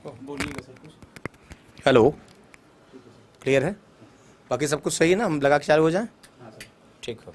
बोलिएगा सर कुछ। हेलो, ठीक है सर। क्लियर है? बाकी सब कुछ सही है ना? हम लगा के चालू हो जाएं? हाँ सर। ठीक हो।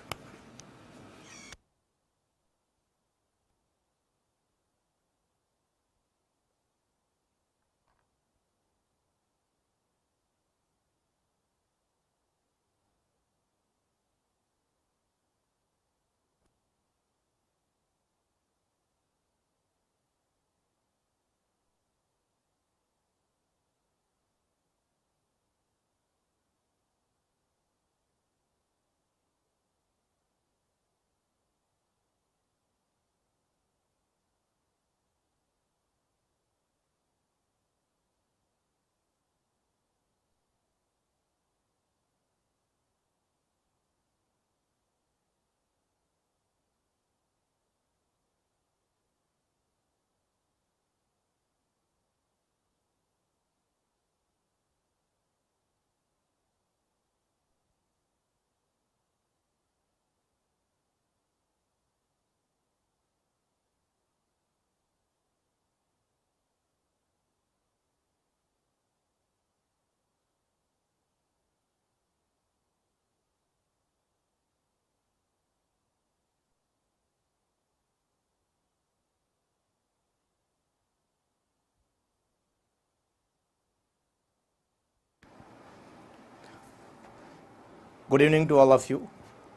Good evening to all of you.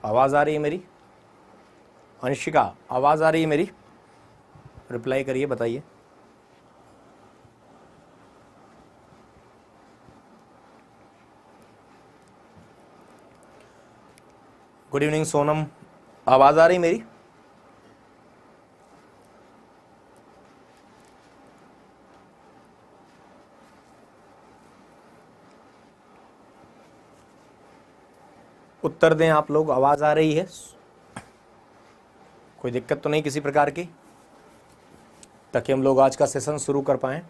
आवाज़ आ रही है मेरी? अंशिका, आवाज़ आ रही है मेरी? रिप्लाई करिए, बताइए। गुड इवनिंग सोनम, आवाज़ आ रही मेरी? उत्तर दें आप लोग, आवाज़ आ रही है? कोई दिक्कत तो नहीं किसी प्रकार की, ताकि हम लोग आज का सेशन शुरू कर पाएँ।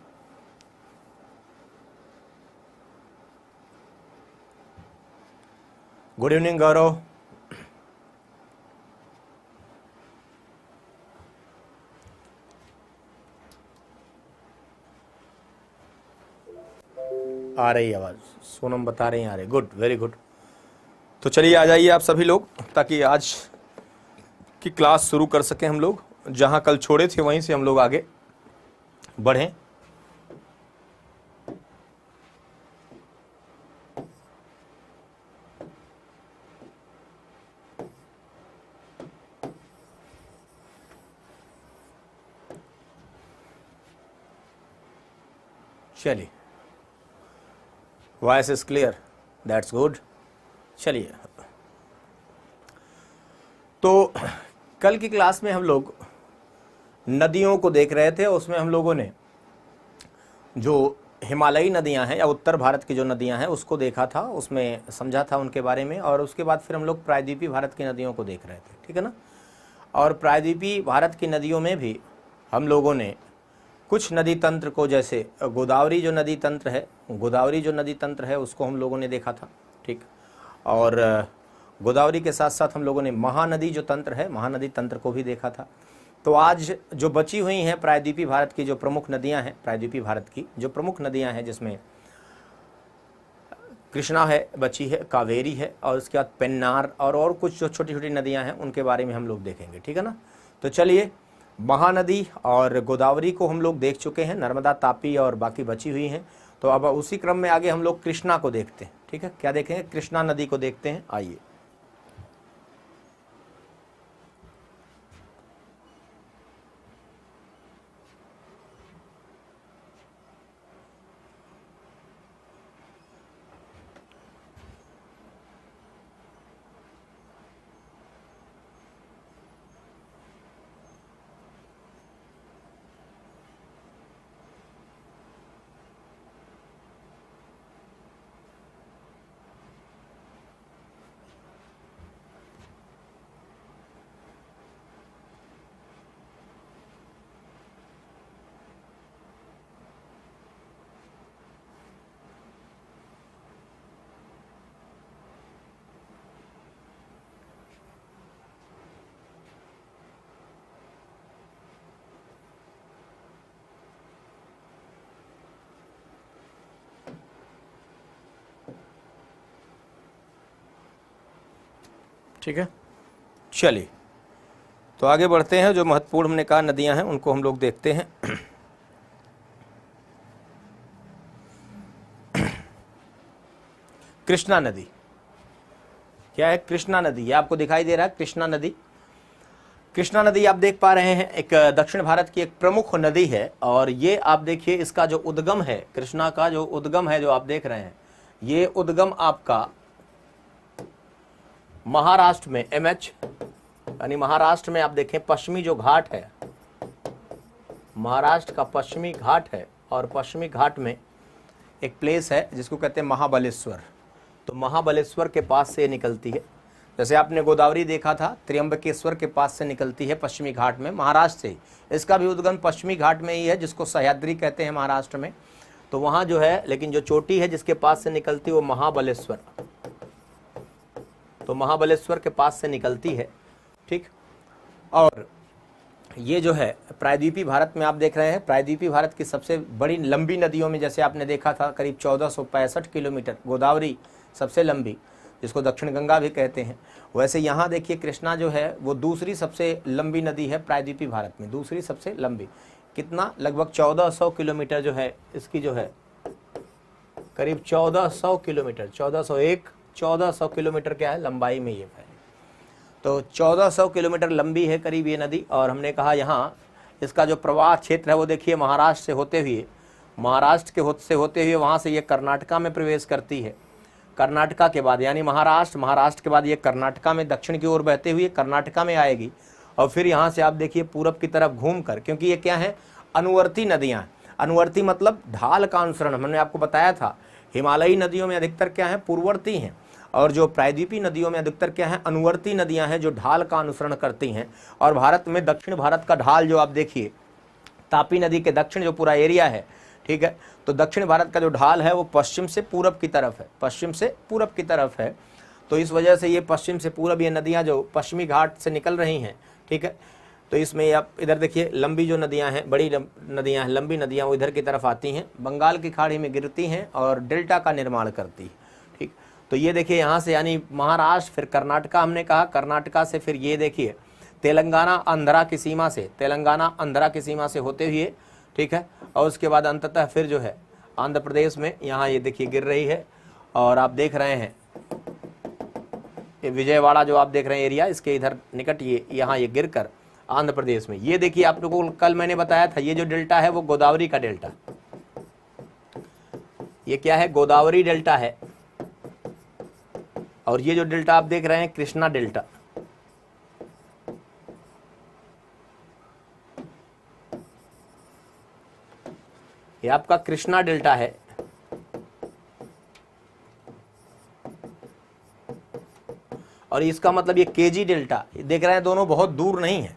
गुड इवनिंग गौरव। आ रही आवाज़, सोनम बता रही हैं आ रही। Good, very good. तो चलिए आ जाइए आप सभी लोग, ताकि आज की क्लास शुरू कर सकें हम लोग। जहां कल छोड़े थे वहीं से हम लोग आगे बढ़ें। चलिए, voice is clear, that's good. चलिए, तो कल की क्लास में हम लोग नदियों को देख रहे थे। उसमें हम लोगों ने जो हिमालयी नदियां हैं या उत्तर भारत की जो नदियां हैं उसको देखा था, उसमें समझा था उनके बारे में। और उसके बाद फिर हम लोग प्रायद्वीपीय भारत की नदियों को देख रहे थे, ठीक है ना। और प्रायद्वीपीय भारत की नदियों में भी हम लोगों ने कुछ नदी तंत्र को, जैसे गोदावरी जो नदी तंत्र है, गोदावरी जो नदी तंत्र है उसको हम लोगों ने देखा था, ठीक। और गोदावरी के साथ साथ हम लोगों ने महानदी जो तंत्र है, महानदी तंत्र को भी देखा था। तो आज जो बची हुई हैं प्रायद्वीपीय भारत की जो प्रमुख नदियां हैं, प्रायद्वीपीय भारत की जो प्रमुख नदियां हैं, जिसमें कृष्णा है, बची है, कावेरी है, और उसके बाद पेन्नार और कुछ जो छोटी छोटी नदियां हैं उनके बारे में हम लोग देखेंगे, ठीक है ना। तो चलिए, महानदी और गोदावरी को हम लोग देख चुके हैं, नर्मदा, तापी और बाकी बची हुई हैं। तो अब उसी क्रम में आगे हम लोग कृष्णा को देखते हैं, ठीक है। क्या देखेंगे? कृष्णा नदी को देखते हैं, आइए। ठीक है, चलिए तो आगे बढ़ते हैं। जो महत्वपूर्ण हमने कहा नदियां हैं उनको हम लोग देखते हैं। कृष्णा नदी क्या है? कृष्णा नदी, ये आपको दिखाई दे रहा है कृष्णा नदी। कृष्णा नदी आप देख पा रहे हैं, एक दक्षिण भारत की एक प्रमुख नदी है। और ये आप देखिए इसका जो उद्गम है, कृष्णा का जो उद्गम है जो आप देख रहे हैं, ये उद्गम आपका महाराष्ट्र में एमएच, यानी महाराष्ट्र में आप देखें पश्चिमी जो घाट है, महाराष्ट्र का पश्चिमी घाट है। और पश्चिमी घाट में एक प्लेस है जिसको कहते हैं महाबलेश्वर। तो महाबलेश्वर के पास से निकलती है। जैसे आपने गोदावरी देखा था, त्र्यंबकेश्वर के पास से निकलती है पश्चिमी घाट में, महाराष्ट्र से। इसका भी उद्गम पश्चिमी घाट में ही है, जिसको सह्याद्री कहते हैं महाराष्ट्र में। तो वहाँ जो है, लेकिन जो चोटी है जिसके पास से निकलती है वो महाबलेश्वर, तो महाबलेश्वर के पास से निकलती है। ठीक, और ये जो है प्रायद्वीपीय भारत में आप देख रहे हैं, प्रायद्वीपीय भारत की सबसे बड़ी लंबी नदियों में जैसे आपने देखा था करीब 1465 किलोमीटर, गोदावरी सबसे लंबी, जिसको दक्षिण गंगा भी कहते हैं। वैसे यहाँ देखिए कृष्णा जो है वो दूसरी सबसे लंबी नदी है प्रायद्वीपीय भारत में, दूसरी सबसे लंबी। कितना? लगभग 1400 किलोमीटर जो है इसकी, जो है करीब 1400 किलोमीटर, 1400 किलोमीटर क्या है लंबाई में ये है। तो 1400 किलोमीटर लंबी है करीब ये नदी। और हमने कहा यहाँ इसका जो प्रवाह क्षेत्र है वो देखिए महाराष्ट्र से होते हुए, से होते हुए वहाँ से ये कर्नाटका में प्रवेश करती है। कर्नाटका के बाद यानी महाराष्ट्र के बाद ये कर्नाटका में दक्षिण की ओर बहते हुए कर्नाटका में आएगी। और फिर यहाँ से आप देखिए पूरब की तरफ घूम कर, क्योंकि ये क्या है अनुवर्ती नदियाँ। अनुवर्ती मतलब ढाल का अनुसरण, हमने आपको बताया था हिमालयी नदियों में अधिकतर क्या है पूर्ववर्ती हैं, और जो प्रायद्वीपीय नदियों में अधिकतर क्या है अनुवर्ती नदियां हैं जो ढाल का अनुसरण करती हैं। और भारत में दक्षिण भारत का ढाल जो आप देखिए, तापी नदी के दक्षिण जो पूरा एरिया है, ठीक है, तो दक्षिण भारत का जो ढाल है वो पश्चिम से पूरब की तरफ है, पश्चिम से पूरब की तरफ है। तो इस वजह से ये पश्चिम से पूरब ये नदियाँ जो पश्चिमी घाट से निकल रही हैं, ठीक है, तो इसमें आप इधर देखिए लंबी जो नदियां हैं, बड़ी नदियां हैं, लंबी नदियां वो इधर की तरफ आती हैं, बंगाल की खाड़ी में गिरती हैं और डेल्टा का निर्माण करती है। ठीक, तो ये देखिए यहाँ से यानी महाराष्ट्र, फिर कर्नाटका, हमने कहा कर्नाटका से फिर ये देखिए तेलंगाना आंध्रा की सीमा से, तेलंगाना आंध्रा की सीमा से होते हुए, ठीक है, और उसके बाद अंततः फिर जो है आंध्र प्रदेश में यहाँ ये देखिए गिर रही है। और आप देख रहे हैं ये विजयवाड़ा जो आप देख रहे हैं एरिया, इसके इधर निकट ये यहाँ ये गिर कर आंध्र प्रदेश में, ये देखिए आप लोगों को कल मैंने बताया था ये जो डेल्टा है वो गोदावरी का डेल्टा, ये क्या है गोदावरी डेल्टा है। और ये जो डेल्टा आप देख रहे हैं कृष्णा डेल्टा, ये आपका कृष्णा डेल्टा है। और इसका मतलब ये केजी डेल्टा, देख रहे हैं दोनों बहुत दूर नहीं है,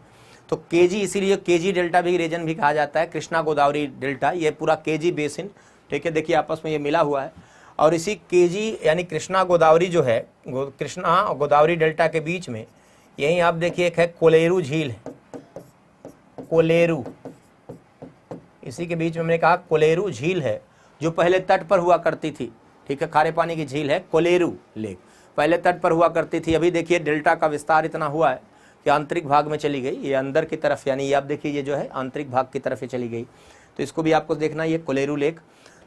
तो केजी इसीलिए केजी डेल्टा भी रीजन भी कहा जाता है, कृष्णा गोदावरी डेल्टा, ये पूरा केजी बेसिन, ठीक है, देखिए आपस में ये मिला हुआ है। और इसी केजी यानी कृष्णा गोदावरी जो है, कृष्णा और गोदावरी डेल्टा के बीच में यहीं आप देखिए एक है कोलेरू झील है, कोलेरू, इसी के बीच में हमने कहा कोलेरू झील है जो पहले तट पर हुआ करती थी, ठीक है, खारे पानी की झील है कोलेरू लेक, पहले तट पर हुआ करती थी। अभी देखिए डेल्टा का विस्तार इतना हुआ है कि आंतरिक भाग में चली गई, ये अंदर की तरफ, यानी ये आप देखिए ये जो है आंतरिक भाग की तरफ ये चली गई, तो इसको भी आपको देखना ये कोलेरू लेक।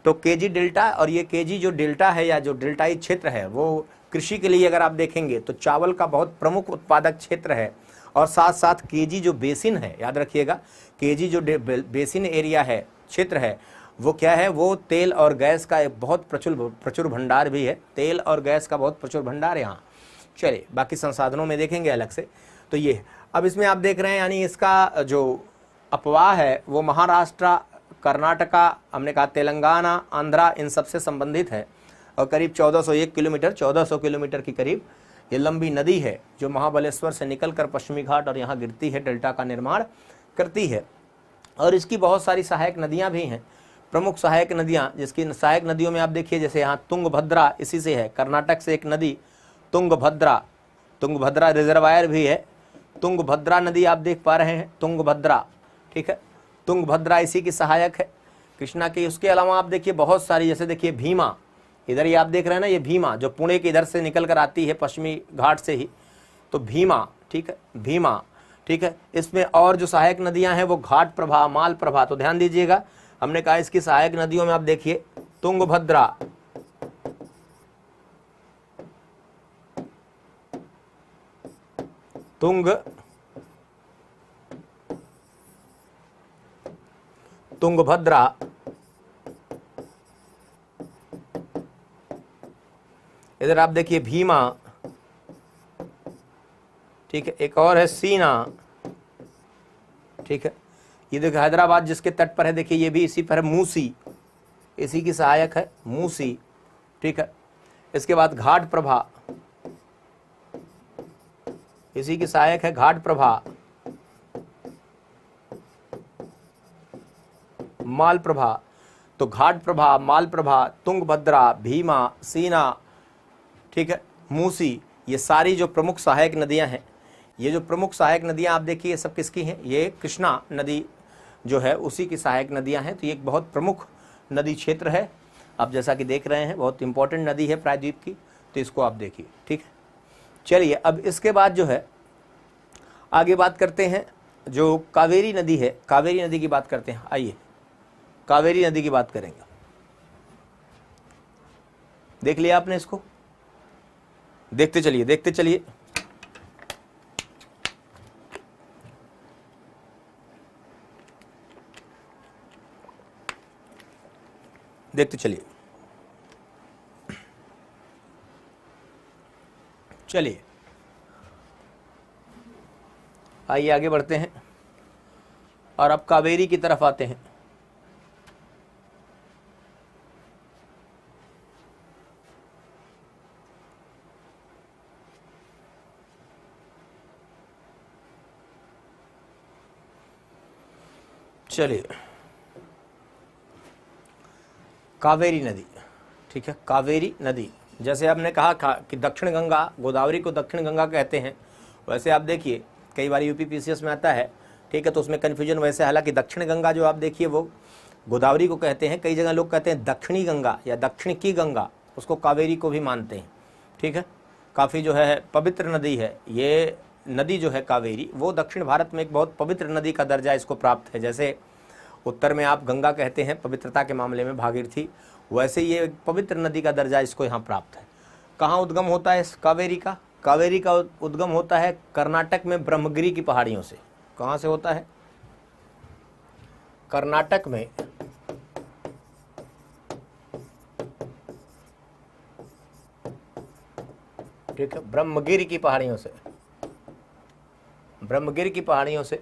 तो केजी डेल्टा, और ये केजी जो डेल्टा है या जो डेल्टाई क्षेत्र है वो कृषि के लिए अगर आप देखेंगे तो चावल का बहुत प्रमुख उत्पादक क्षेत्र है। और साथ साथ केजी जो बेसिन है, याद रखिएगा केजी जो बेसिन एरिया है, क्षेत्र है, वो क्या है, वो तेल और गैस का एक बहुत प्रचुर भंडार भी है, तेल और गैस का बहुत प्रचुर भंडार है यहाँ। चलिए बाकी संसाधनों में देखेंगे अलग से। तो ये अब इसमें आप देख रहे हैं यानी इसका जो अपवाह है वो महाराष्ट्र, कर्नाटका, हमने कहा तेलंगाना, आंध्रा, इन सबसे संबंधित है। और करीब 1401 किलोमीटर, 1400 किलोमीटर की करीब ये लंबी नदी है जो महाबलेश्वर से निकलकर पश्चिमी घाट और यहाँ गिरती है, डेल्टा का निर्माण करती है। और इसकी बहुत सारी सहायक नदियाँ भी हैं, प्रमुख सहायक नदियाँ, जिसकी सहायक नदियों में आप देखिए जैसे यहाँ तुंगभद्रा इसी से है, कर्नाटक से एक नदी तुंगभद्रा, तुंगभद्रा रिजर्वायर भी है, तुंगभद्रा नदी आप देख पा रहे हैं, तुंगभद्रा, ठीक है, तुंगभद्रा इसी की सहायक है कृष्णा की। उसके अलावा आप देखिए बहुत सारी, जैसे देखिए भीमा, इधर ये आप देख रहे हैं ना, ये भीमा जो पुणे के इधर से निकल कर आती है पश्चिमी घाट से ही, तो भीमा, ठीक है, भीमा, ठीक है। इसमें और जो सहायक नदियां हैं वो घाट प्रभा, माल प्रभा। तो ध्यान दीजिएगा, हमने कहा इसकी सहायक नदियों में आप देखिए तुंगभद्रा, तुंगभद्रा, इधर आप देखिए भीमा, ठीक है, एक और है सीना, ठीक है। ये देखिए हैदराबाद जिसके तट पर है, देखिए ये भी इसी पर है, मूसी, इसी की सहायक है मूसी, ठीक है। इसके बाद घाट प्रभा, इसी की सहायक है घाट प्रभा, माल प्रभा। तो घाट प्रभा, माल प्रभा, तुंगभद्रा, भीमा, सीना, ठीक है, मूसी, ये सारी जो प्रमुख सहायक नदियां हैं, ये जो प्रमुख सहायक नदियां आप देखिए ये सब किसकी हैं? ये कृष्णा नदी जो है उसी की सहायक नदियां हैं। तो ये एक बहुत प्रमुख नदी क्षेत्र है, आप जैसा कि देख रहे हैं, बहुत इंपॉर्टेंट नदी है प्रायद्वीप की, तो इसको आप देखिए, ठीक है। चलिए अब इसके बाद जो है आगे बात करते हैं, जो कावेरी नदी है, कावेरी नदी की बात करते हैं। आइए कावेरी नदी की बात करेंगे। देख लिया आपने इसको? देखते चलिए, देखते चलिए। देखते चलिए, चलिए आइए आगे बढ़ते हैं और अब कावेरी की तरफ आते हैं। चलिए कावेरी नदी, ठीक है, कावेरी नदी, जैसे आपने कहा कि दक्षिण गंगा, गोदावरी को दक्षिण गंगा कहते हैं, वैसे आप देखिए कई बार यूपीपीसीएस में आता है, ठीक है, तो उसमें कन्फ्यूजन वैसे, हालांकि दक्षिण गंगा जो आप देखिए वो गोदावरी को कहते हैं, कई जगह लोग कहते हैं दक्षिणी गंगा या दक्षिण की गंगा, उसको कावेरी को भी मानते हैं, ठीक है। काफ़ी जो है पवित्र नदी है ये नदी जो है कावेरी, वो दक्षिण भारत में एक बहुत पवित्र नदी का दर्जा इसको प्राप्त है। जैसे उत्तर में आप गंगा कहते हैं पवित्रता के मामले में भागीरथी, वैसे ये एक पवित्र नदी का दर्जा इसको यहाँ प्राप्त है। कहाँ उद्गम होता है इस कावेरी का? कावेरी का उद्गम होता है कर्नाटक में ब्रह्मगिरी की पहाड़ियों से। कहाँ से होता है? कर्नाटक में ठीक है, ब्रह्मगिरी की पहाड़ियों से, ब्रह्मगिरी की पहाड़ियों से।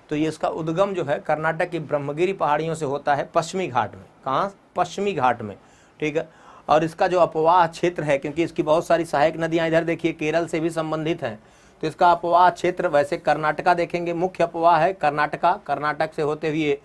तो ये इसका उद्गम जो है कर्नाटक की ब्रह्मगिरी पहाड़ियों से होता है पश्चिमी घाट में। कहाँ? पश्चिमी घाट में, ठीक है। और इसका जो अपवाह क्षेत्र है, क्योंकि इसकी बहुत सारी सहायक नदियाँ इधर देखिए केरल से भी संबंधित हैं, तो इसका अपवाह क्षेत्र वैसे कर्नाटका देखेंगे, मुख्य अपवाह है कर्नाटका। कर्नाटक से होते हुए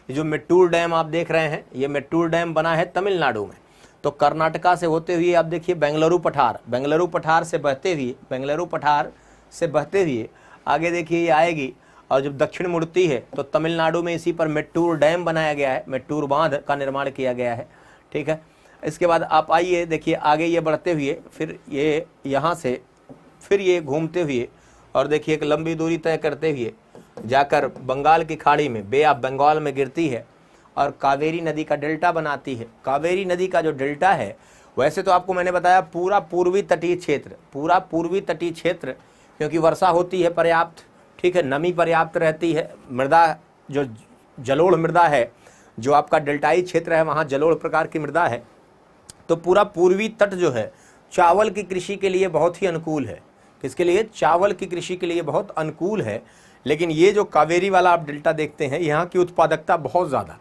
जो मेट्टूर डैम आप देख रहे हैं, ये मेट्टूर डैम बना है तमिलनाडु में। तो कर्नाटका से होते हुए आप देखिए बेंगलुरु पठार, बेंगलुरु पठार से बहते हुए, बेंगलुरु पठार से बहते हुए आगे देखिए ये आएगी, और जब दक्षिण मुड़ती है तो तमिलनाडु में इसी पर मेट्टूर डैम बनाया गया है, मेट्टूर बांध का निर्माण किया गया है, ठीक है। इसके बाद आप आइए देखिए आगे ये बढ़ते हुए, फिर ये यहाँ से फिर ये घूमते हुए और देखिए एक लंबी दूरी तय करते हुए जाकर बंगाल की खाड़ी में, बे ऑफ बंगाल में गिरती है और कावेरी नदी का डेल्टा बनाती है। कावेरी नदी का जो डेल्टा है, वैसे तो आपको मैंने बताया पूरा पूर्वी तटीय क्षेत्र, पूरा पूर्वी तटीय क्षेत्र, क्योंकि वर्षा होती है पर्याप्त, ठीक है, नमी पर्याप्त रहती है, मृदा जो जलोढ़ मृदा है, जो आपका डेल्टाई क्षेत्र है वहाँ जलोढ़ प्रकार की मृदा है। तो पूरा पूर्वी तट जो है चावल की कृषि के लिए बहुत ही अनुकूल है। किसके लिए? चावल की कृषि के लिए बहुत अनुकूल है। लेकिन ये जो कावेरी वाला आप डेल्टा देखते हैं, यहाँ की उत्पादकता बहुत ज़्यादा,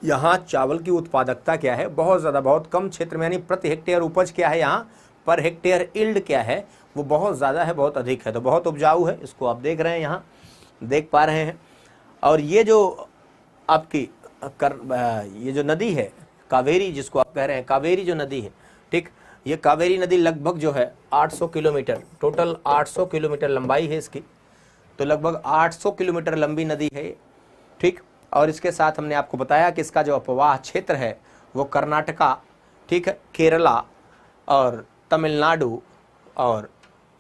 यहाँ चावल की उत्पादकता क्या है? बहुत ज़्यादा, बहुत कम क्षेत्र में, यानी प्रति हेक्टेयर उपज क्या है यहाँ पर हेक्टेयर यील्ड क्या है, वो बहुत ज़्यादा है, बहुत अधिक है। तो बहुत उपजाऊ है, इसको आप देख रहे हैं, यहाँ देख पा रहे हैं। और ये जो आपकी ये जो नदी है कावेरी, जिसको आप कह रहे हैं कावेरी जो नदी है, ठीक, ये कावेरी नदी लगभग जो है 800 किलोमीटर, टोटल 800 किलोमीटर लंबाई है इसकी। तो लगभग 800 किलोमीटर लंबी नदी है, ठीक। और इसके साथ हमने आपको बताया कि इसका जो अपवाह क्षेत्र है वो कर्नाटका, ठीक है, केरला और तमिलनाडु और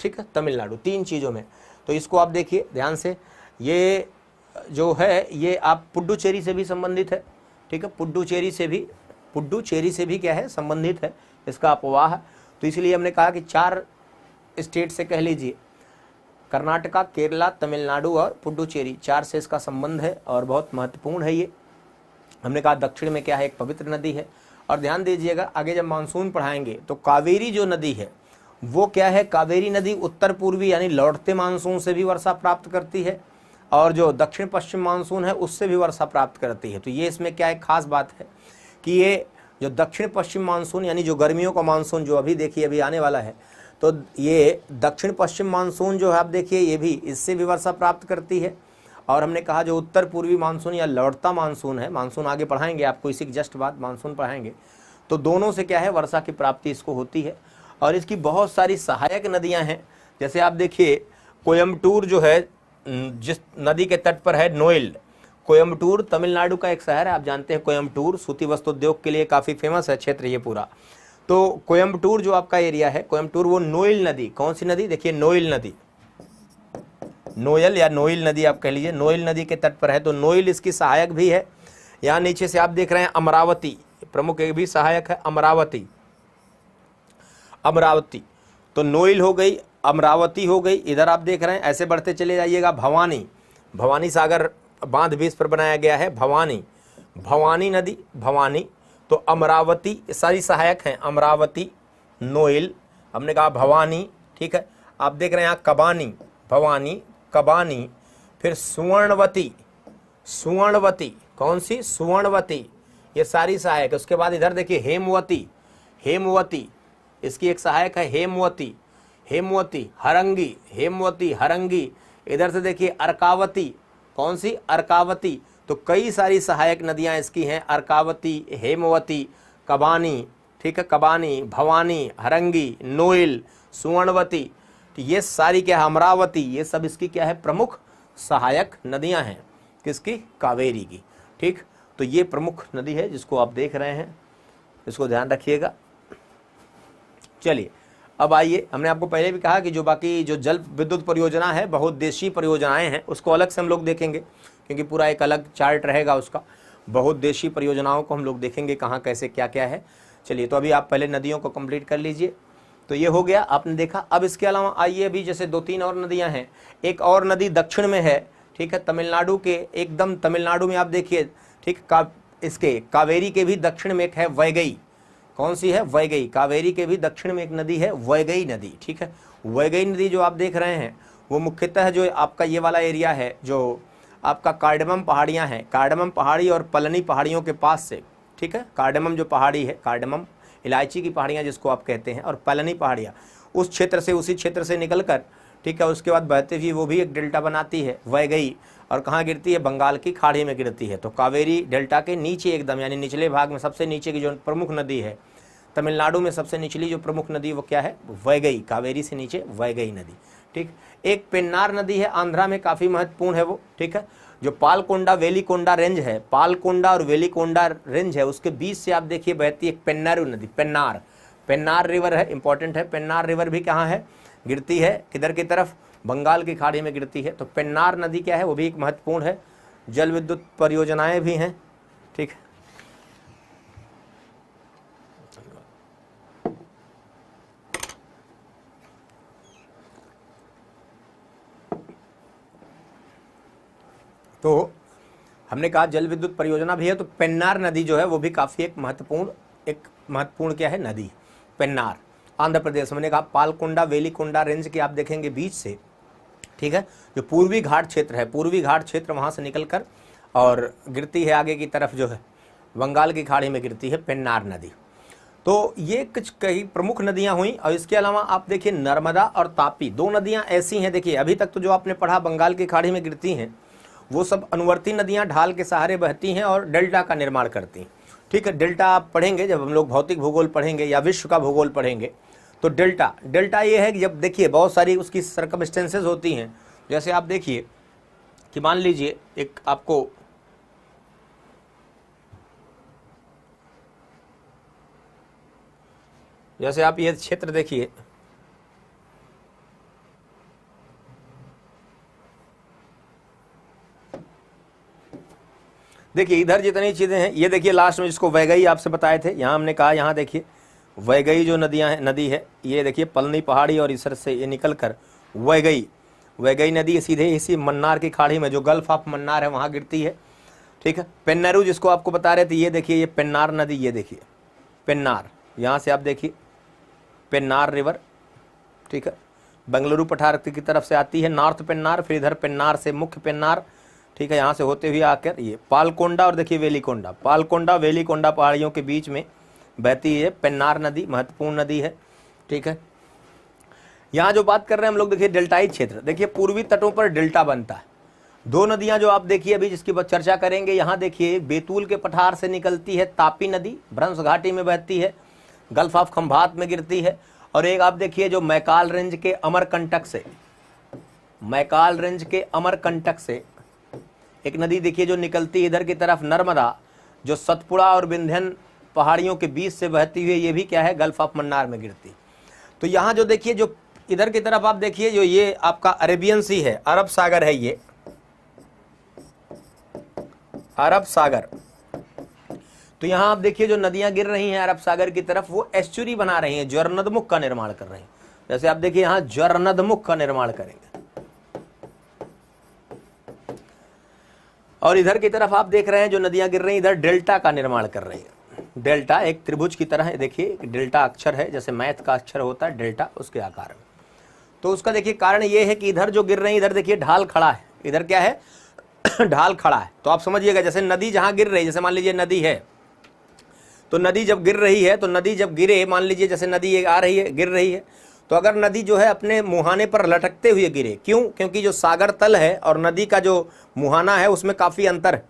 ठीक है, तमिलनाडु, 3 चीज़ों में। तो इसको आप देखिए ध्यान से, ये जो है ये आप पुडुचेरी से भी संबंधित है, ठीक है, पुडुचेरी से भी क्या है, संबंधित है इसका अपवाह। तो इसलिए हमने कहा कि 4 स्टेट से कह लीजिए, कर्नाटका, केरला, तमिलनाडु और पुडुचेरी, 4 से इसका संबंध है और बहुत महत्वपूर्ण है ये। हमने कहा दक्षिण में क्या है, एक पवित्र नदी है। और ध्यान दीजिएगा आगे जब मानसून पढ़ाएंगे तो कावेरी जो नदी है वो क्या है, कावेरी नदी उत्तर पूर्वी यानी लौटते मानसून से भी वर्षा प्राप्त करती है और जो दक्षिण पश्चिम मानसून है उससे भी वर्षा प्राप्त करती है। तो ये इसमें क्या एक खास बात है कि ये जो दक्षिण पश्चिम मानसून यानी जो गर्मियों का मानसून जो अभी देखिए अभी आने वाला है, तो ये दक्षिण पश्चिम मानसून जो है आप देखिए ये भी इससे भी वर्षा प्राप्त करती है। और हमने कहा जो उत्तर पूर्वी मानसून या लौटता मानसून है, मानसून आगे पढ़ाएंगे आपको, इसी जस्ट बाद मानसून पढ़ाएंगे, तो दोनों से क्या है वर्षा की प्राप्ति इसको होती है। और इसकी बहुत सारी सहायक नदियां हैं, जैसे आप देखिए कोयम्बटूर जो है जिस नदी के तट पर है, नोएल, कोयम्बटूर तमिलनाडु का एक शहर है, आप जानते हैं कोयम्बटूर सूती वस्त्र उद्योग के लिए काफ़ी फेमस है क्षेत्र ये पूरा। तो कोयम्बटूर जो आपका एरिया है कोयम्बटूर, वो नोएल नदी, कौन सी नदी, देखिए नोएल नदी, नोयल या नोइल नदी आप कह लीजिए, नोइल नदी के तट पर है। तो नोइल इसकी सहायक भी है। यहाँ नीचे से आप देख रहे हैं अमरावती, प्रमुख एक भी सहायक है, अमरावती, अमरावती। तो नोइल हो गई, अमरावती हो गई, इधर आप देख रहे हैं ऐसे बढ़ते चले जाइएगा, भवानी, भवानी सागर बांध भी इस पर बनाया गया है, भवानी, भवानी नदी, भवानी। तो अमरावती सारी सहायक हैं, अमरावती, नोइल, हमने कहा भवानी, ठीक है। आप देख रहे हैं यहाँ कबानी, भवानी, कबानी, फिर सुवर्णवती, सुवर्णवती, कौन सी, सुवर्णवती, ये सारी सहायक है। उसके बाद इधर देखिए हेमवती, हेमवती इसकी एक सहायक है, हेमवती, हेमवती, हरंगी, हेमवती, हरंगी। इधर से देखिए अर्कावती, कौन सी, अर्कावती। तो कई सारी सहायक नदियां इसकी हैं, अर्कावती, हेमवती, कबानी, ठीक है, कबानी, भवानी, हरंगी, नोइल, सुवर्णवती। तो ये सारी क्या है, अमरावती, ये सब इसकी क्या है, प्रमुख सहायक नदियां हैं, किसकी, कावेरी की, ठीक। तो ये प्रमुख नदी है जिसको आप देख रहे हैं, इसको ध्यान रखिएगा। चलिए अब आइए, हमने आपको पहले भी कहा कि जो बाकी जो जल विद्युत परियोजना है, बहुउद्देशीय परियोजनाएं हैं, उसको अलग से हम लोग देखेंगे क्योंकि पूरा एक अलग चार्ट रहेगा उसका। बहुउद्देशीय परियोजनाओं को हम लोग देखेंगे कहाँ कैसे क्या क्या है। चलिए तो अभी आप पहले नदियों को कंप्लीट कर लीजिए। तो ये हो गया, आपने देखा। अब इसके अलावा आइए, अभी जैसे 2-3 और नदियाँ हैं, एक और नदी दक्षिण में है, ठीक है, तमिलनाडु के एकदम तमिलनाडु में आप देखिए, ठीक, इसके कावेरी के भी दक्षिण में एक है वैगई, कौन सी है, वैगई। कावेरी के भी दक्षिण में एक नदी है वैगई नदी, ठीक है। वैगई नदी जो आप देख रहे हैं वो मुख्यतः जो आपका ये वाला एरिया है, जो आपका कार्डमम पहाड़ियाँ हैं, कार्डमम पहाड़ी और पलनी पहाड़ियों के पास से, ठीक है। कार्डमम जो पहाड़ी है, कार्डमम इलायची की पहाड़ियाँ जिसको आप कहते हैं, और पलनी पहाड़ियाँ उस क्षेत्र से, उसी क्षेत्र से निकलकर, ठीक है, उसके बाद बहती हुई वो भी एक डेल्टा बनाती है वैगई, और कहाँ गिरती है, बंगाल की खाड़ी में गिरती है। तो कावेरी डेल्टा के नीचे एकदम यानी निचले भाग में सबसे नीचे की जो प्रमुख नदी है, तमिलनाडु में सबसे निचली जो प्रमुख नदी वो क्या है, वैगई, कावेरी से नीचे वैगई नदी, ठीक। एक पेन्नार नदी है, आंध्रा में काफ़ी महत्वपूर्ण है वो, ठीक है, जो पालकोंडा वेलिकोंडा रेंज है, पालकोंडा और वेलिकोंडा रेंज है, उसके बीच से आप देखिए बहती एक पेन्नारू नदी, पेन्नार, पेन्नार रिवर है, इंपॉर्टेंट है। पेन्नार रिवर भी कहाँ है, गिरती है किधर की तरफ, बंगाल की खाड़ी में गिरती है। तो पेन्नार नदी क्या है, वो भी एक महत्वपूर्ण है। जल विद्युत परियोजनाएं भी हैं, ठीक है। तो हमने कहा जल विद्युत परियोजना भी है, तो पेन्नार नदी जो है वो भी काफ़ी एक महत्वपूर्ण क्या है, नदी, पेन्नार, आंध्र प्रदेश। हमने कहा पालकोंडा वेलिकोंडा रेंज के आप देखेंगे बीच से, ठीक है, जो पूर्वी घाट क्षेत्र है, पूर्वी घाट क्षेत्र वहाँ से निकलकर और गिरती है आगे की तरफ जो है बंगाल की खाड़ी में गिरती है पेन्नार नदी। तो ये कुछ कई प्रमुख नदियाँ हुई। और इसके अलावा आप देखिए नर्मदा और तापी, 2 नदियाँ ऐसी हैं, देखिए अभी तक तो जो आपने पढ़ा बंगाल की खाड़ी में गिरती हैं वो सब अनुवर्ती नदियां ढाल के सहारे बहती हैं और डेल्टा का निर्माण करती हैं, ठीक है। डेल्टा आप पढ़ेंगे जब हम लोग भौतिक भूगोल पढ़ेंगे या विश्व का भूगोल पढ़ेंगे, तो डेल्टा ये है कि जब देखिए बहुत सारी उसकी सर्कमस्टेंसेस होती हैं। जैसे आप देखिए कि मान लीजिए एक आपको जैसे आप ये क्षेत्र देखिए, देखिए इधर जितनी चीज़ें हैं, ये देखिए लास्ट में जिसको वैगई आपसे बताए थे, यहाँ हमने कहा, यहाँ देखिए वैगई जो नदियाँ हैं, नदी है, ये देखिए पलनी पहाड़ी और इस से ये निकल कर वैगई नदी सीधे इसी मन्नार की खाड़ी में जो गल्फ ऑफ मन्नार है वहाँ गिरती है। ठीक है, पेन्नारू जिसको आपको बता रहे थे, ये देखिए ये पेन्नार नदी, ये देखिए पेन्नार, यहाँ से आप देखिए पेन्नार रिवर। ठीक है, बेंगलुरु पठार की तरफ से आती है नॉर्थ पेन्नार, फिर इधर पेन्नार से मुख्य पेन्नार। ठीक है, यहाँ से होते हुए आकर ये पालकोंडा और देखिए वेलिकोंडा, पालकोंडा वेलिकोंडा पहाड़ियों के बीच में बहती है पेन्नार नदी, महत्वपूर्ण नदी है। ठीक है, यहाँ जो बात कर रहे हैं हम लोग, देखिए डेल्टाई क्षेत्र, देखिए पूर्वी तटों पर डेल्टा बनता है। दो नदियाँ जो आप देखिए अभी जिसकी चर्चा करेंगे, यहाँ देखिए बैतूल के पठार से निकलती है तापी नदी, भ्रंश घाटी में बहती है, गल्फ ऑफ खंभात में गिरती है। और एक आप देखिए जो मैकाल रेंज के अमरकंटक से, मैकाल रेंज के अमरकंटक से एक नदी देखिए जो निकलती है इधर की तरफ, नर्मदा, जो सतपुड़ा और विंध्यन पहाड़ियों के बीच से बहती हुई, ये भी क्या है, गल्फ ऑफ मन्नार में गिरती। तो यहाँ जो देखिए जो इधर की तरफ आप देखिए जो ये आपका अरेबियन सी है, अरब सागर है, ये अरब सागर। तो यहाँ आप देखिए जो नदियां गिर रही हैं अरब सागर की तरफ, वो एस्चुरी बना रही हैं, ज्वरनदमुख का निर्माण कर रही हैं। जैसे आप देखिए यहाँ ज्वरनदमुख का निर्माण करेंगे। और इधर की तरफ आप देख रहे हैं जो नदियां गिर रही हैं, इधर डेल्टा का निर्माण कर रही है। डेल्टा एक त्रिभुज की तरह है, देखिए डेल्टा अक्षर है, जैसे मैथ का अक्षर होता है डेल्टा, उसके आकार में। तो उसका देखिए कारण ये है कि इधर जो गिर रही है, इधर देखिए ढाल खड़ा है, इधर क्या है ढाल खड़ा है। तो आप समझिएगा जैसे नदी जहां गिर रही है, जैसे मान लीजिए नदी है, तो नदी जब गिर रही है, तो नदी जब गिरे, मान लीजिए जैसे नदी आ रही है, गिर रही है, तो अगर नदी जो है अपने मुहाने पर लटकते हुए गिरे, क्यों, क्योंकि जो सागर तल है और नदी का जो मुहाना है उसमें काफ़ी अंतर है।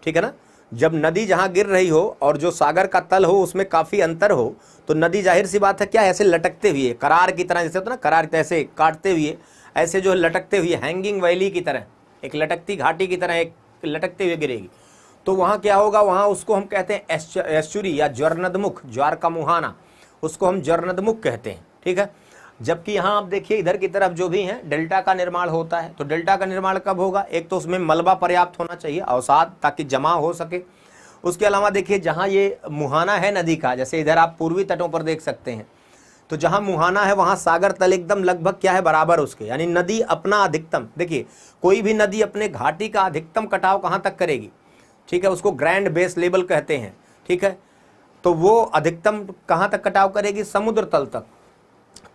ठीक है ना, जब नदी जहाँ गिर रही हो और जो सागर का तल हो उसमें काफ़ी अंतर हो, तो नदी जाहिर सी बात है क्या, ऐसे लटकते हुए, करार की तरह, जैसे होता है ना करार, ऐसे काटते हुए, ऐसे जो लटकते हुए, हैंगिंग वैली की तरह, एक लटकती घाटी की तरह एक लटकते हुए गिरेगी। तो वहाँ क्या होगा, वहाँ उसको हम कहते हैं एस्चुरी या ज्वरनदमुख, ज्वार का मुहाना, उसको हम ज्वरनदमुख कहते हैं। ठीक है, जबकि यहाँ आप देखिए इधर की तरफ जो भी हैं डेल्टा का निर्माण होता है। तो डेल्टा का निर्माण कब होगा, एक तो उसमें मलबा पर्याप्त होना चाहिए, अवसाद, ताकि जमा हो सके। उसके अलावा देखिए जहाँ ये मुहाना है नदी का, जैसे इधर आप पूर्वी तटों पर देख सकते हैं, तो जहाँ मुहाना है वहाँ सागर तल एकदम लगभग क्या है, बराबर उसके, यानी नदी अपना अधिकतम, देखिए कोई भी नदी अपने घाटी का अधिकतम कटाव कहाँ तक करेगी, ठीक है, उसको ग्रैंड बेस लेवल कहते हैं। ठीक है, तो वो अधिकतम कहाँ तक कटाव करेगी, समुद्र तल तक।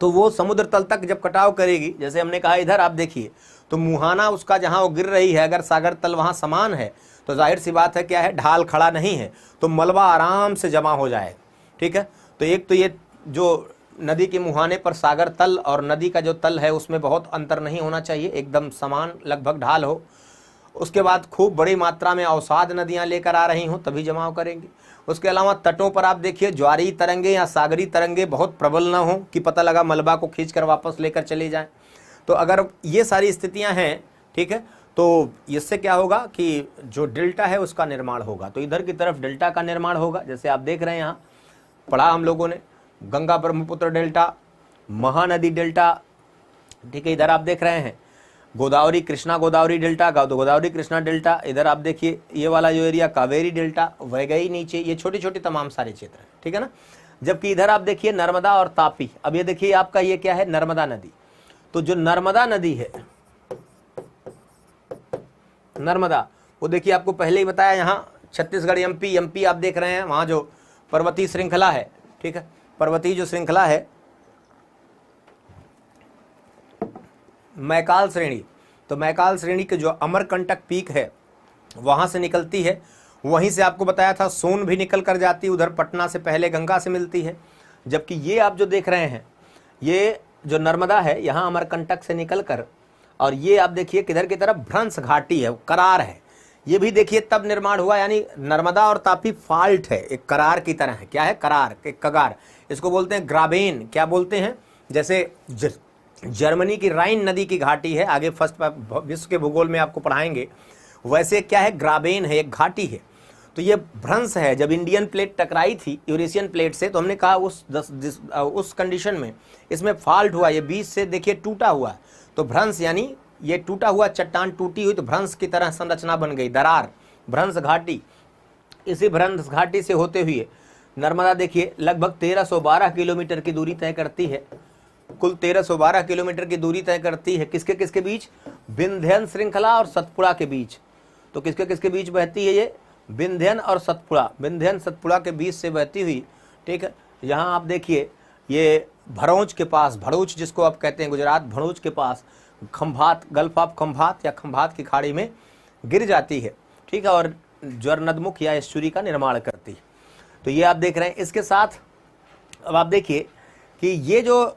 तो वो समुद्र तल तक जब कटाव करेगी, जैसे हमने कहा इधर आप देखिए, तो मुहाना उसका जहाँ वो गिर रही है, अगर सागर तल वहाँ समान है, तो जाहिर सी बात है क्या है, ढाल खड़ा नहीं है, तो मलबा आराम से जमा हो जाए। ठीक है, तो एक तो ये जो नदी के मुहाने पर सागर तल और नदी का जो तल है उसमें बहुत अंतर नहीं होना चाहिए, एकदम समान लगभग ढाल हो। उसके बाद खूब बड़ी मात्रा में अवसाद नदियाँ लेकर आ रही हों तभी जमाव करेंगी। उसके अलावा तटों पर आप देखिए ज्वारी तरंगे या सागरी तरंगे बहुत प्रबल ना हो कि पता लगा मलबा को खींचकर वापस लेकर चले जाएं। तो अगर ये सारी स्थितियां हैं, ठीक है, तो इससे क्या होगा कि जो डेल्टा है उसका निर्माण होगा। तो इधर की तरफ डेल्टा का निर्माण होगा, जैसे आप देख रहे हैं यहाँ पढ़ा हम लोगों ने, गंगा ब्रह्मपुत्र डेल्टा, महानदी डेल्टा। ठीक है, इधर आप देख रहे हैं गोदावरी कृष्णा गोदावरी डेल्टा, गोदावरी कृष्णा डेल्टा। इधर आप देखिए ये वाला जो एरिया कावेरी डेल्टा, वैगई नीचे, ये छोटे छोटे तमाम सारे क्षेत्र हैं। ठीक है ना, जबकि इधर आप देखिए नर्मदा और तापी। अब ये देखिए आपका ये क्या है, नर्मदा नदी। तो जो नर्मदा नदी है, नर्मदा, वो देखिए आपको पहले ही बताया, यहाँ छत्तीसगढ़ एमपी आप देख रहे हैं, वहाँ जो पर्वतीय श्रृंखला है, ठीक है, पर्वतीय जो श्रृंखला है मैकाल श्रेणी, तो मैकाल श्रेणी के जो अमरकंटक पीक है वहाँ से निकलती है। वहीं से आपको बताया था सोन भी निकल कर जाती है, उधर पटना से पहले गंगा से मिलती है। जबकि ये आप जो देख रहे हैं, ये जो नर्मदा है यहाँ अमरकंटक से निकल कर, और ये आप देखिए किधर की तरफ भ्रंश घाटी है, करार है, ये भी देखिए तब निर्माण हुआ, यानी नर्मदा और तापी फॉल्ट है, एक करार की तरह है। क्या है, करार, एक कगार, इसको बोलते हैं ग्राबेन। क्या बोलते हैं, जैसे जर्मनी की राइन नदी की घाटी है, आगे फर्स्ट विश्व के भूगोल में आपको पढ़ाएंगे, वैसे क्या है, ग्राबेन है, एक घाटी है। तो ये भ्रंश है। जब इंडियन प्लेट टकराई थी यूरेशियन प्लेट से, तो हमने कहा उस कंडीशन में इसमें फॉल्ट हुआ, ये बीच से देखिए टूटा हुआ, तो भ्रंश यानी ये टूटा हुआ चट्टान टूटी हुई, तो भ्रंश की तरह संरचना बन गई, दरार, भ्रंश घाटी, इसी भ्रंश घाटी से होते हुए नर्मदा देखिए लगभग 1312 किलोमीटर की दूरी तय करती है, कुल 1312 किलोमीटर की दूरी तय करती है। किसके किसके बीच? विंध्यन श्रृंखला और सतपुड़ा के बीच। तो किसके किसके बीच बहती है ये? विंध्यन और सतपुड़ा, विंध्यन सतपुड़ा के बीच से बहती हुई, ठीक है। यहाँ आप देखिए ये भरूच के पास, भरूच जिसको आप कहते हैं गुजरात, भरूच के पास खंभात, गल्फ ऑफ खंभात या खंभात की खाड़ी में गिर जाती है, ठीक है, और ज्वरनदमुख या एस्चुरी का निर्माण करती है। तो ये आप देख रहे हैं। इसके साथ अब आप देखिए कि ये जो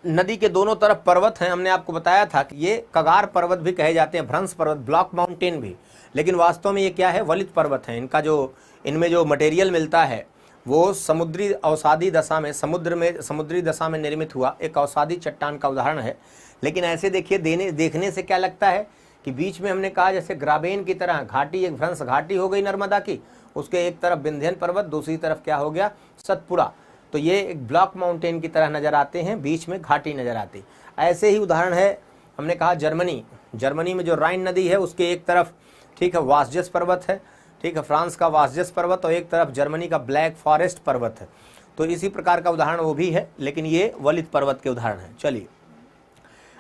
नदी के दोनों तरफ पर्वत हैं, हमने आपको बताया था कि ये कगार पर्वत भी कहे जाते हैं, भ्रंश पर्वत, ब्लॉक माउंटेन भी, लेकिन वास्तव में ये क्या है? वलित पर्वत हैं। इनका जो इनमें जो मटेरियल मिलता है वो समुद्री अवसादी दशा में, समुद्री दशा में निर्मित हुआ एक अवसादी चट्टान का उदाहरण है। लेकिन ऐसे देखिए देखने से क्या लगता है कि बीच में हमने कहा जैसे ग्राबेन की तरह घाटी, एक भ्रंश घाटी हो गई नर्मदा की, उसके एक तरफ विंध्यन पर्वत, दूसरी तरफ क्या हो गया? सतपुड़ा। तो ये एक ब्लॉक माउंटेन की तरह नजर आते हैं, बीच में घाटी नजर आती। ऐसे ही उदाहरण है, हमने कहा जर्मनी में जो राइन नदी है उसके एक तरफ, ठीक है, वासजस पर्वत है, ठीक है, फ्रांस का वासजस पर्वत, और एक तरफ जर्मनी का ब्लैक फॉरेस्ट पर्वत है। तो इसी प्रकार का उदाहरण वो भी है, लेकिन ये वलित पर्वत के उदाहरण हैं। चलिए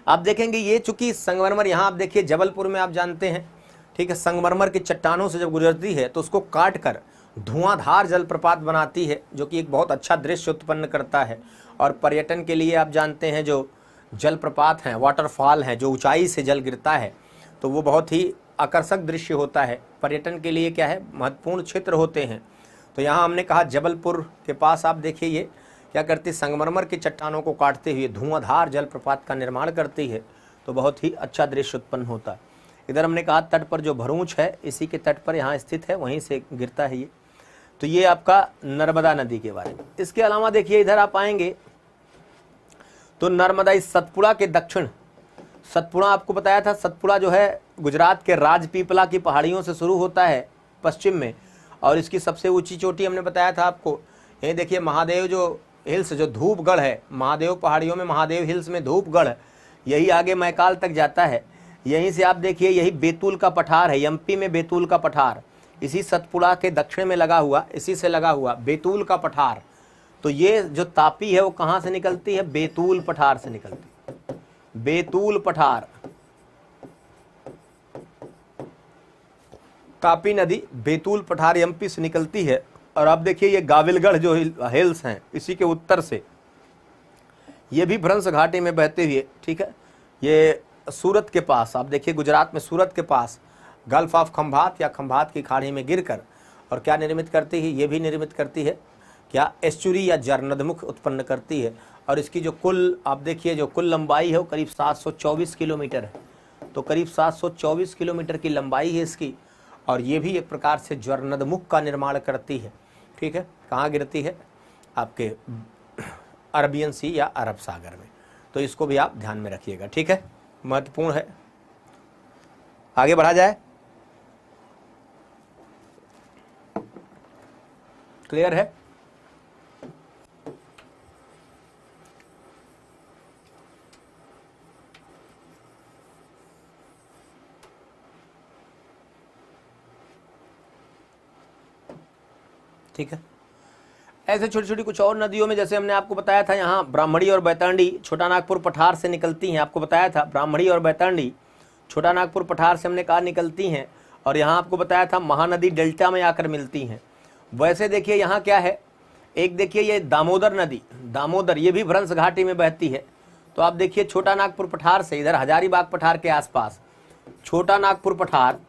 आप देखेंगे ये चूंकि संगमरमर, यहाँ आप देखिए जबलपुर में आप जानते हैं, ठीक है, संगमरमर की चट्टानों से जब गुजरती है तो उसको काट कर धुआंधार जलप्रपात बनाती है, जो कि एक बहुत अच्छा दृश्य उत्पन्न करता है। और पर्यटन के लिए आप जानते हैं जो जलप्रपात हैं, वाटरफॉल हैं, जो ऊंचाई से जल गिरता है, तो वो बहुत ही आकर्षक दृश्य होता है। पर्यटन के लिए क्या है? महत्वपूर्ण क्षेत्र होते हैं। तो यहाँ हमने कहा जबलपुर के पास आप देखिए ये क्या करती? संगमरमर की चट्टानों को काटते हुए धुआंधार जलप्रपात का निर्माण करती है, तो बहुत ही अच्छा दृश्य उत्पन्न होता है। इधर हमने कहा तट पर जो भरूच है, इसी के तट पर यहाँ स्थित है, वहीं से गिरता है ये। तो ये आपका नर्मदा नदी के बारे में। इसके अलावा देखिए इधर आप आएंगे तो नर्मदा इस सतपुड़ा के दक्षिण, सतपुड़ा आपको बताया था, सतपुड़ा जो है गुजरात के राजपीपला की पहाड़ियों से शुरू होता है पश्चिम में, और इसकी सबसे ऊंची चोटी हमने बताया था आपको। ये देखिए महादेव जो हिल्स, जो धूपगढ़ है, महादेव पहाड़ियों में महादेव हिल्स में धूपगढ़, यही आगे मैकाल तक जाता है। यहीं से आप देखिए यही बैतूल का पठार है, एमपी में बैतूल का पठार, इसी सतपुड़ा के दक्षिण में लगा हुआ, इसी से लगा हुआ बैतूल का पठार। तो ये जो तापी है वो कहाँ से निकलती है? बैतूल पठार से निकलती है, बैतूल पठार। तापी नदी बैतूल पठार एमपी से निकलती है। और आप देखिए ये गाविलगढ़ जो हिल्स हैं, इसी के उत्तर से ये भी भ्रंश घाटी में बहते हुए, ठीक है, ये सूरत के पास, आप देखिए गुजरात में सूरत के पास गल्फ ऑफ खंभात या खंभात की खाड़ी में गिरकर और क्या निर्मित करती है? ये भी निर्मित करती है क्या? एस्चुरी या ज्वरनदमुख उत्पन्न करती है। और इसकी जो कुल आप देखिए जो कुल लंबाई है वो करीब 724 किलोमीटर है। तो करीब 724 किलोमीटर की लंबाई है इसकी, और ये भी एक प्रकार से ज्वरनदमुख का निर्माण करती है, ठीक है। कहाँ गिरती है? आपके अरबियन सी या अरब सागर में। तो इसको भी आप ध्यान में रखिएगा, ठीक है, महत्वपूर्ण है। आगे बढ़ा जाए, क्लियर है? ठीक है। ऐसे छोटी छोटी कुछ और नदियों में, जैसे हमने आपको बताया था यहाँ ब्राह्मणी और बैतरणी छोटा नागपुर पठार से निकलती हैं। आपको बताया था ब्राह्मणी और बैतरणी छोटा नागपुर पठार से हमने कहा निकलती हैं, और यहाँ आपको बताया था महानदी डेल्टा में आकर मिलती हैं। वैसे देखिए यहाँ क्या है, एक देखिए ये दामोदर नदी, दामोदर, ये भी भ्रंश घाटी में बहती है। तो आप देखिए छोटा नागपुर पठार से इधर हजारीबाग पठार के आसपास छोटा नागपुर पठार,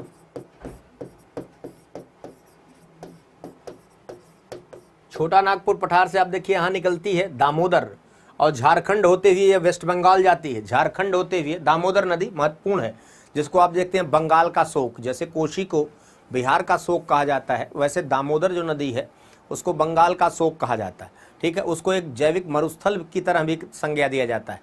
छोटा नागपुर पठार से आप देखिए यहाँ निकलती है दामोदर, और झारखंड होते हुए ये वेस्ट बंगाल जाती है। झारखंड होते हुए दामोदर नदी महत्वपूर्ण है, जिसको आप देखते हैं बंगाल का शोक, जैसे कोशी को बिहार का शोक कहा जाता है, वैसे दामोदर जो नदी है उसको बंगाल का शोक कहा जाता है, ठीक है। उसको एक जैविक मरुस्थल की तरह भी संज्ञा दिया जाता है।